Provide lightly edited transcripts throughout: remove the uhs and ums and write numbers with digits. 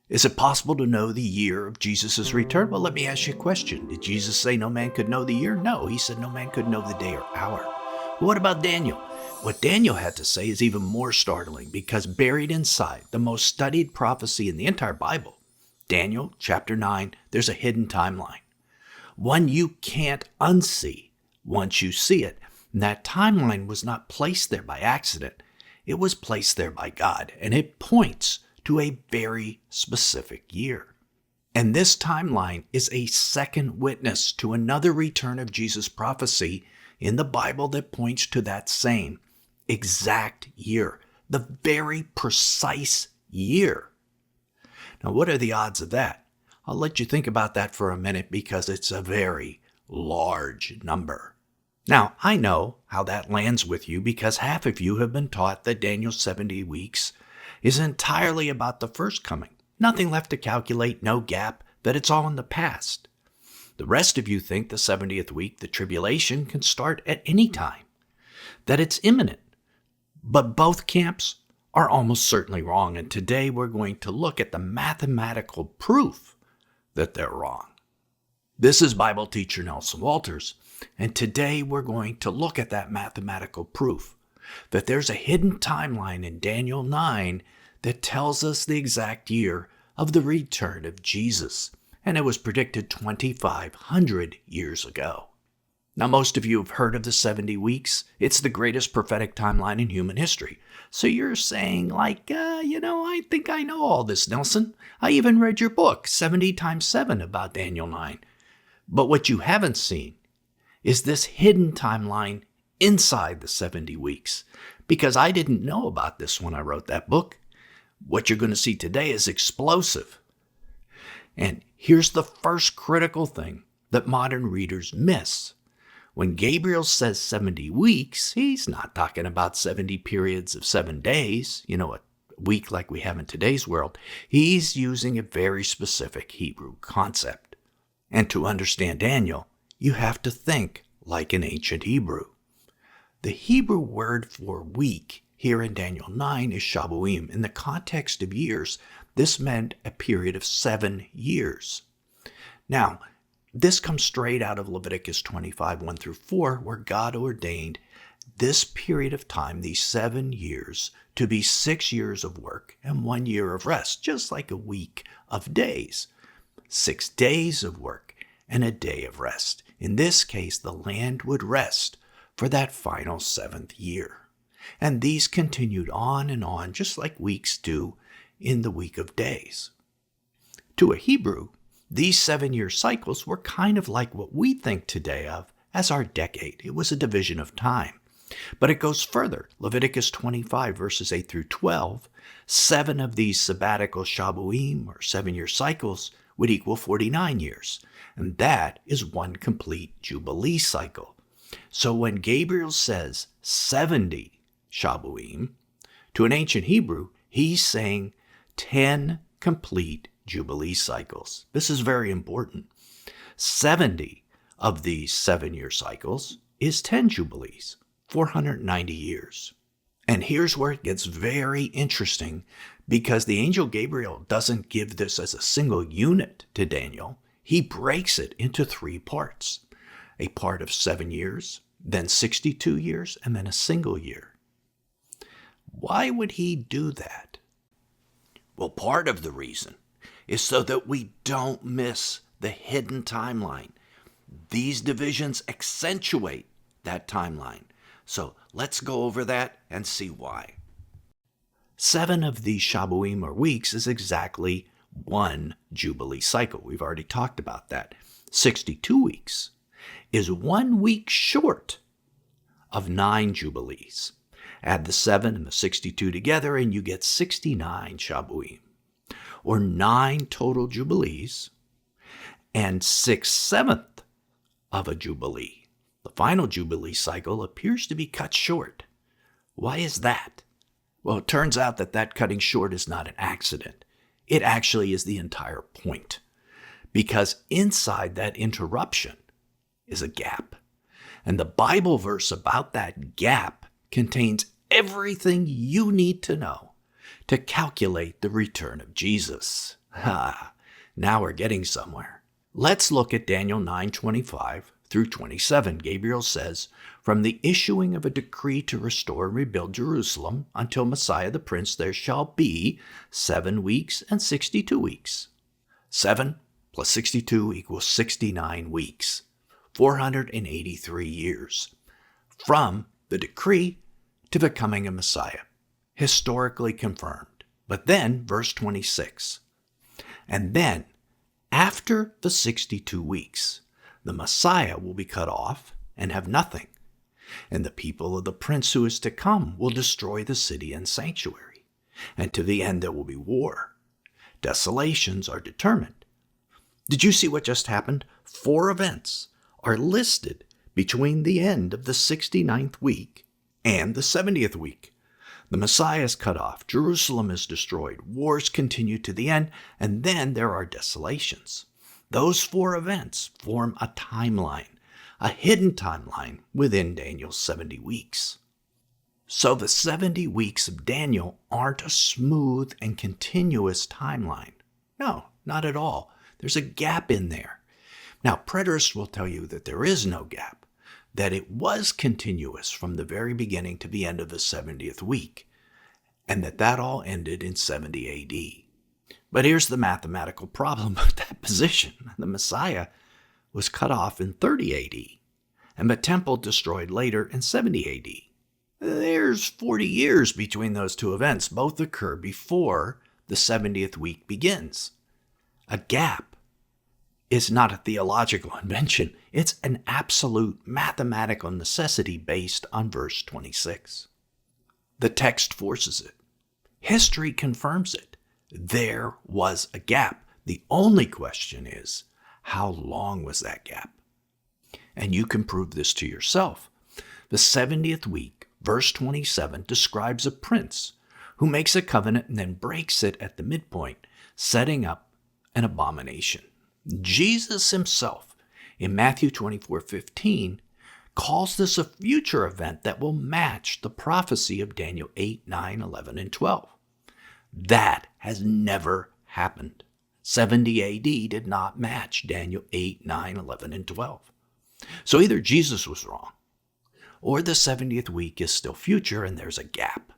Is it possible to know the year of Jesus' return? Well, let me ask you a question. Did Jesus say no man could know the year? No, he said no man could know the day or hour. But what about Daniel? What Daniel had to say is even more startling because buried inside the most studied prophecy in the entire Bible, Daniel chapter 9, there's a hidden timeline. One you can't unsee once you see it. And that timeline was not placed there by accident. It was placed there by God, and it points to a very specific year. And this timeline is a second witness to another return of Jesus prophecy in the Bible that points to that same exact year, the very precise year. Now, what are the odds of that? I'll let you think about that for a minute because it's a very large number. Now, I know how that lands with you because half of you have been taught that Daniel's 70 weeks is entirely about the first coming. Nothing left to calculate, no gap, that it's all in the past. The rest of you think the 70th week, the tribulation, can start at any time, that it's imminent. But both camps are almost certainly wrong, and today we're going to look at the mathematical proof that they're wrong. This is Bible teacher Nelson Walters, and today we're going to look at that mathematical proof that there's a hidden timeline in Daniel 9 that tells us the exact year of the return of Jesus, and it was predicted 2,500 years ago. Now, most of you have heard of the 70 weeks. It's the greatest prophetic timeline in human history. So you're saying, I think I know all this, Nelson. I even read your book, 70 times 7, about Daniel 9. But what you haven't seen is this hidden timeline inside the 70 weeks, because I didn't know about this when I wrote that book. What you're going to see today is explosive. And here's the first critical thing that modern readers miss. When Gabriel says 70 weeks, he's not talking about 70 periods of 7 days, a week like we have in today's world. He's using a very specific Hebrew concept. And to understand Daniel, you have to think like an ancient Hebrew. The Hebrew word for week here in Daniel 9 is Shabuim. In the context of years, this meant a period of 7 years. Now, this comes straight out of Leviticus 25, 1 through 4, where God ordained this period of time, these 7 years, to be 6 years of work and 1 year of rest, just like a week of days. 6 days of work and a day of rest. In this case, the land would rest for that final 7th year. And these continued on, just like weeks do in the week of days. To a Hebrew, these 7-year cycles were kind of like what we think today of as our decade. It was a division of time. But it goes further. Leviticus 25, verses 8 through 12, 7 of these sabbatical Shabuim, or 7-year cycles, would equal 49 years. And that is one complete Jubilee cycle. So when Gabriel says 70 Shabuim, to an ancient Hebrew, he's saying 10 complete Jubilee cycles. This is very important. 70 of these 7-year cycles is 10 Jubilees, 490 years. And here's where it gets very interesting, because the angel Gabriel doesn't give this as a single unit to Daniel. He breaks it into 3 parts. A part of 7 years, then 62 years, and then a single year. Why would he do that? Well, part of the reason is so that we don't miss the hidden timeline. These divisions accentuate that timeline. So let's go over that and see why. 7 of these Shabuim, or weeks, is exactly 1 Jubilee cycle. We've already talked about that. 62 weeks is 1 week short of 9 Jubilees. Add the 7 and the 62 together and you get 69 Shabuim, or 9 total Jubilees, and 6/7 of a Jubilee. The final Jubilee cycle appears to be cut short. Why is that? Well, it turns out that cutting short is not an accident. It actually is the entire point, because inside that interruption is a gap. And the Bible verse about that gap contains everything you need to know to calculate the return of Jesus. Ha, now we're getting somewhere. Let's look at Daniel 9:25 through 27. Gabriel says, "From the issuing of a decree to restore and rebuild Jerusalem until Messiah the Prince, there shall be 7 weeks and 62 weeks. 7 plus 62 equals 69 weeks, 483 years. From the decree to the coming of Messiah, historically confirmed." But then, verse 26, "And then, after the 62 weeks, the Messiah will be cut off and have nothing, and the people of the prince who is to come will destroy the city and sanctuary, and to the end there will be war. Desolations are determined." Did you see what just happened? 4 events are listed between the end of the 69th week and the 70th week. The Messiah is cut off, Jerusalem is destroyed, wars continue to the end, and then there are desolations. Those 4 events form a timeline, a hidden timeline within Daniel's 70 weeks. So the 70 weeks of Daniel aren't a smooth and continuous timeline. No, not at all. There's a gap in there. Now, preterists will tell you that there is no gap, that it was continuous from the very beginning to the end of the 70th week, and that all ended in 70 AD. But here's the mathematical problem with that position. The Messiah was cut off in 30 AD, and the temple destroyed later in 70 AD. There's 40 years between those 2 events. Both occur before the 70th week begins. A gap is not a theological invention. It's an absolute mathematical necessity based on verse 26. The text forces it. History confirms it. There was a gap. The only question is, how long was that gap? And you can prove this to yourself. The 70th week, verse 27, describes a prince who makes a covenant and then breaks it at the midpoint, setting up an abomination. Jesus himself, in Matthew 24:15, calls this a future event that will match the prophecy of Daniel 8, 9, 11, and 12. That has never happened. 70 AD did not match Daniel 8, 9, 11, and 12. So either Jesus was wrong, or the 70th week is still future and there's a gap.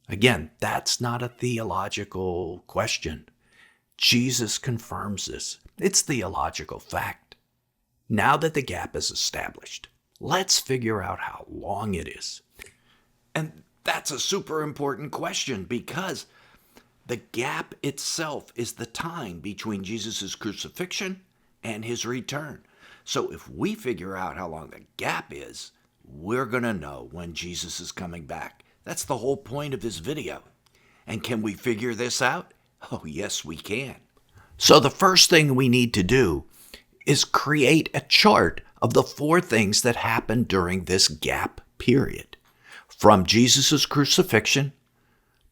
Again, that's not a theological question. Jesus confirms this. It's theological fact. Now that the gap is established, let's figure out how long it is. And that's a super important question because the gap itself is the time between Jesus' crucifixion and his return. So if we figure out how long the gap is, we're going to know when Jesus is coming back. That's the whole point of this video. And can we figure this out? Oh, yes, we can. So the first thing we need to do is create a chart of the 4 things that happened during this gap period, from Jesus' crucifixion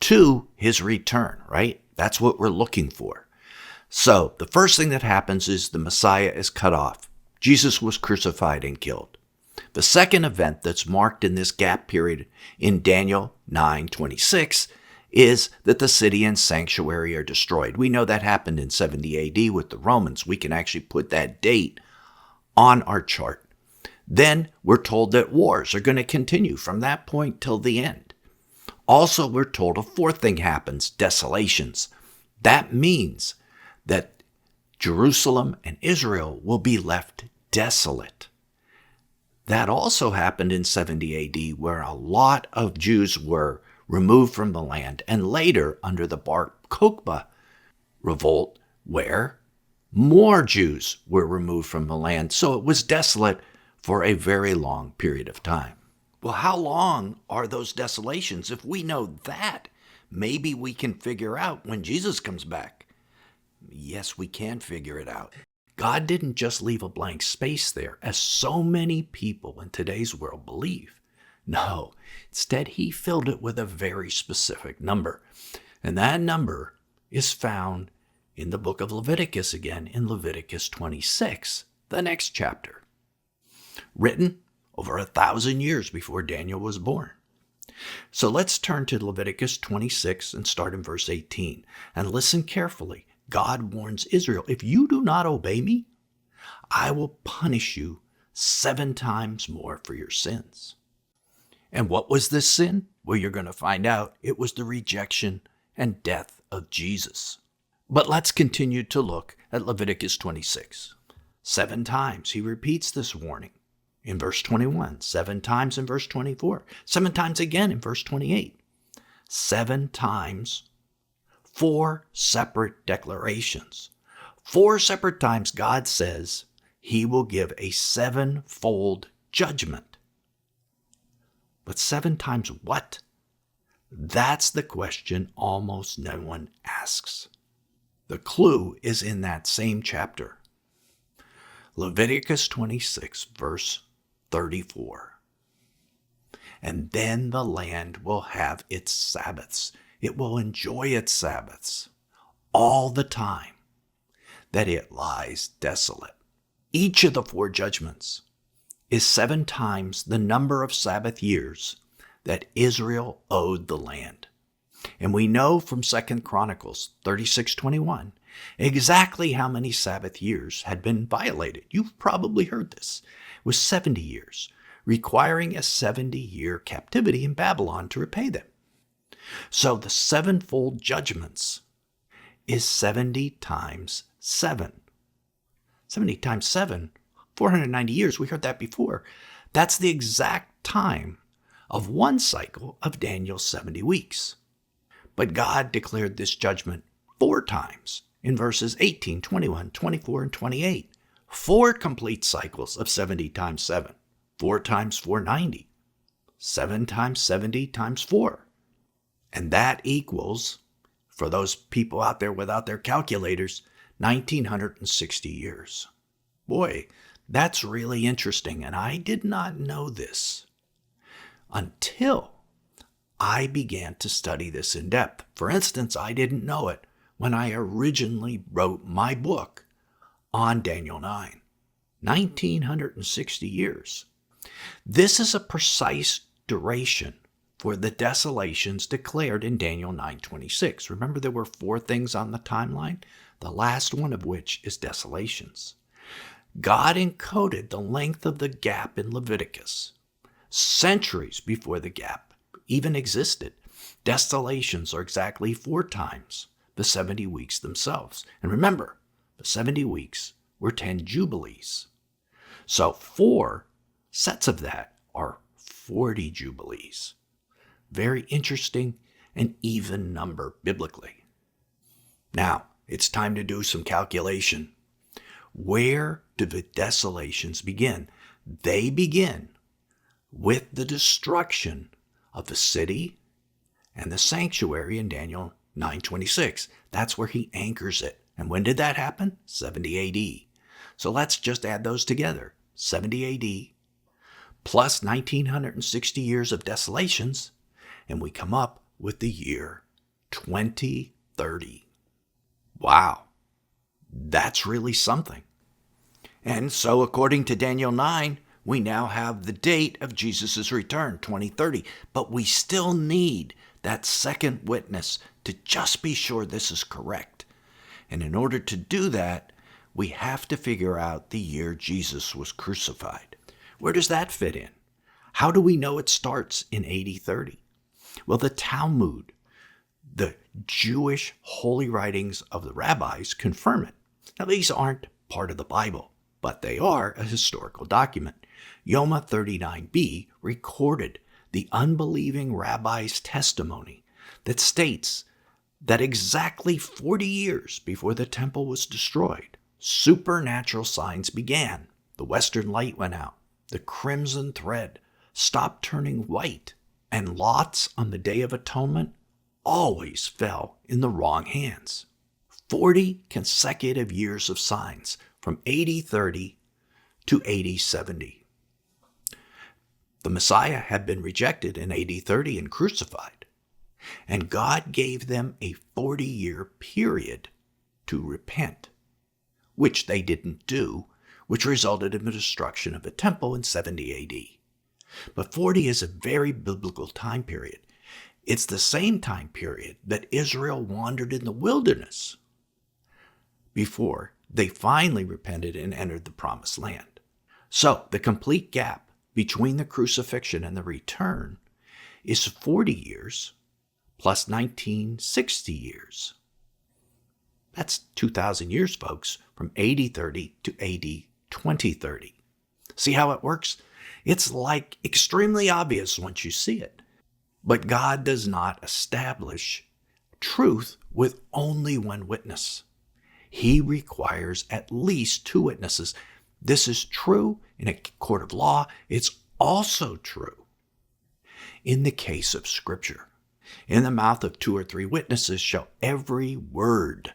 to his return, right? That's what we're looking for. So the first thing that happens is the Messiah is cut off. Jesus was crucified and killed. The second event that's marked in this gap period in Daniel 9:26 is that the city and sanctuary are destroyed. We know that happened in 70 AD with the Romans. We can actually put that date on our chart. Then we're told that wars are going to continue from that point till the end. Also, we're told a 4th thing happens, desolations. That means that Jerusalem and Israel will be left desolate. That also happened in 70 AD, where a lot of Jews were removed from the land, and later under the Bar Kokhba revolt, where more Jews were removed from the land. So it was desolate for a very long period of time. Well, how long are those desolations? If we know that, maybe we can figure out when Jesus comes back. Yes, we can figure it out. God didn't just leave a blank space there, as so many people in today's world believe. No, instead he filled it with a very specific number. And that number is found in the book of Leviticus again, in Leviticus 26, the next chapter. Written over 1,000 years before Daniel was born. So let's turn to Leviticus 26 and start in verse 18. And listen carefully. God warns Israel, if you do not obey me, I will punish you 7 times more for your sins. And what was this sin? Well, you're going to find out. It was the rejection and death of Jesus. But let's continue to look at Leviticus 26. 7 times he repeats this warning in verse 21, 7 times in verse 24, 7 times again in verse 28. 7 times, 4 separate declarations. 4 separate times God says he will give a 7-fold judgment. But 7 times what? That's the question almost no one asks. The clue is in that same chapter. Leviticus 26, verse 34. And then the land will have its Sabbaths. It will enjoy its Sabbaths all the time that it lies desolate. Each of the 4 judgments is 7 times the number of Sabbath years that Israel owed the land. And we know from 2 Chronicles 36:21 exactly how many Sabbath years had been violated. You've probably heard this. It was 70 years, requiring a 70-year captivity in Babylon to repay them. So the 7-fold judgments is 70 times 7. 70 times 7, 490 years. We heard that before. That's the exact time of one cycle of Daniel's 70 weeks. But God declared this judgment 4 times in verses 18, 21, 24, and 28. 4 complete cycles of 70 times 7. 4 times 490. 7 times 70 times 4. And that equals, for those people out there without their calculators, 1960 years. Boy, that's really interesting, and I did not know this until I began to study this in depth. For instance, I didn't know it when I originally wrote my book on Daniel 9. 1960 years. This is a precise duration for the desolations declared in Daniel 9:26. Remember, there were 4 things on the timeline, the last one of which is desolations. God encoded the length of the gap in Leviticus centuries before the gap even existed. Desolations are exactly 4 times the 70 weeks themselves. And remember, the 70 weeks were 10 Jubilees. So 4 sets of that are 40 Jubilees. Very interesting and even number biblically. Now, it's time to do some calculation. Where do the desolations begin? They begin with the destruction of the city and the sanctuary in Daniel 9:26. That's where he anchors it. And when did that happen? 70 AD. So let's just add those together. 70 AD plus 1960 years of desolations, and we come up with the year 2030. Wow, that's really something. And so according to Daniel 9, we now have the date of Jesus' return, 2030, but we still need that second witness to just be sure this is correct. And in order to do that, we have to figure out the year Jesus was crucified. Where does that fit in? How do we know it starts in AD 30? Well, the Talmud, the Jewish holy writings of the rabbis, confirm it. Now, these aren't part of the Bible, but they are a historical document. Yoma 39b recorded the unbelieving rabbi's testimony that states that exactly 40 years before the temple was destroyed, supernatural signs began. The western light went out. The crimson thread stopped turning white. And lots on the Day of Atonement always fell in the wrong hands. 40 consecutive years of signs from AD 30 to AD 70. The Messiah had been rejected in AD 30 and crucified. And God gave them a 40-year period to repent, which they didn't do, which resulted in the destruction of the temple in 70 AD. But 40 is a very biblical time period. It's the same time period that Israel wandered in the wilderness before they finally repented and entered the promised land. So the complete gap between the crucifixion and the return is 40 years plus 1960 years. That's 2,000 years, folks, from AD 30 to AD 2030. See how it works? It's like extremely obvious once you see it. But God does not establish truth with only one witness. He requires at least two witnesses. This is true in a court of law. It's also true in the case of Scripture. In the mouth of 2 or 3 witnesses shall every word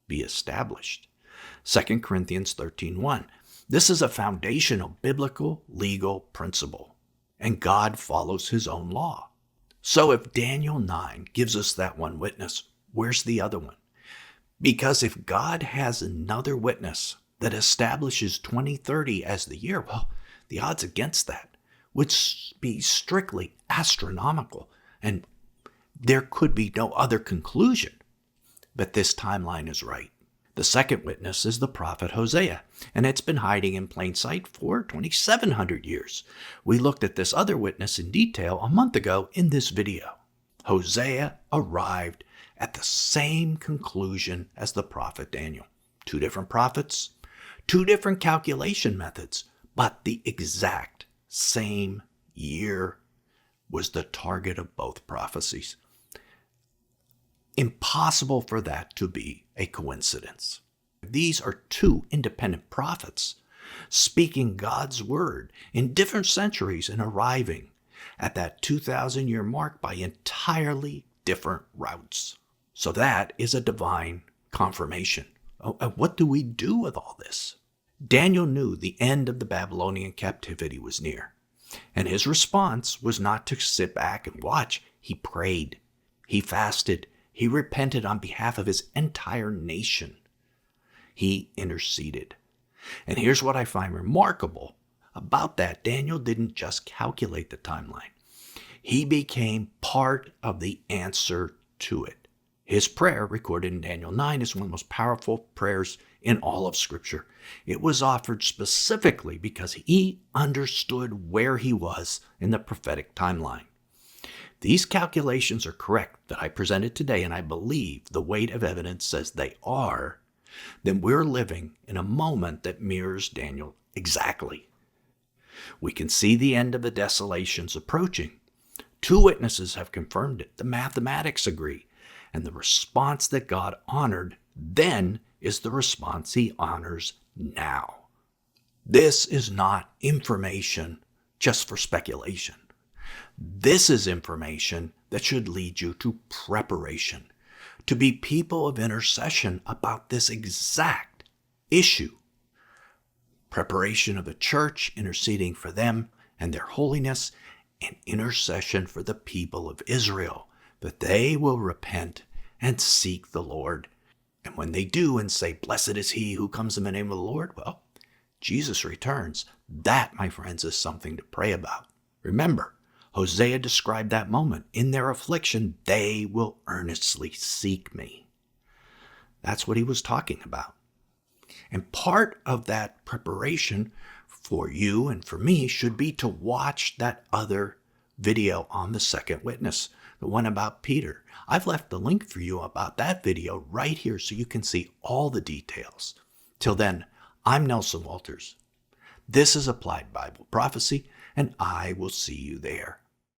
be established. 2 Corinthians 13:1. This is a foundational biblical legal principle, and God follows his own law. So if Daniel 9 gives us that one witness, where's the other one? Because if God has another witness that establishes 2030 as the year, well, the odds against that would be strictly astronomical, and there could be no other conclusion. But this timeline is right. The second witness is the prophet Hosea, and it's been hiding in plain sight for 2,700 years. We looked at this other witness in detail a month ago in this video. Hosea arrived at the same conclusion as the prophet Daniel. 2 different prophets, 2 different calculation methods, but the exact same year was the target of both prophecies. Impossible for that to be a coincidence. These are 2 independent prophets speaking God's word in different centuries and arriving at that 2,000-year mark by entirely different routes. So that is a divine confirmation. What do we do with all this? Daniel knew the end of the Babylonian captivity was near, and his response was not to sit back and watch. He prayed, he fasted, he repented on behalf of his entire nation. He interceded. And here's what I find remarkable about that. Daniel didn't just calculate the timeline. He became part of the answer to it. His prayer, recorded in Daniel 9, is one of the most powerful prayers in all of Scripture. It was offered specifically because he understood where he was in the prophetic timeline. These calculations are correct that I presented today, and I believe the weight of evidence says they are, then we're living in a moment that mirrors Daniel exactly. We can see the end of the desolations approaching. 2 witnesses have confirmed it. The mathematics agree. And the response that God honored then is the response he honors now. This is not information just for speculation. This is information that should lead you to preparation, to be people of intercession about this exact issue. Preparation of the church, interceding for them and their holiness, and intercession for the people of Israel, that they will repent and seek the Lord. And when they do and say, "Blessed is he who comes in the name of the Lord," well, Jesus returns. That, my friends, is something to pray about. Remember, Hosea described that moment. In their affliction, they will earnestly seek me. That's what he was talking about. And part of that preparation for you and for me should be to watch that other video on the second witness, the one about Peter. I've left the link for you about that video right here so you can see all the details. Till then, I'm Nelson Walters. This is Applied Bible Prophecy, and I will see you there.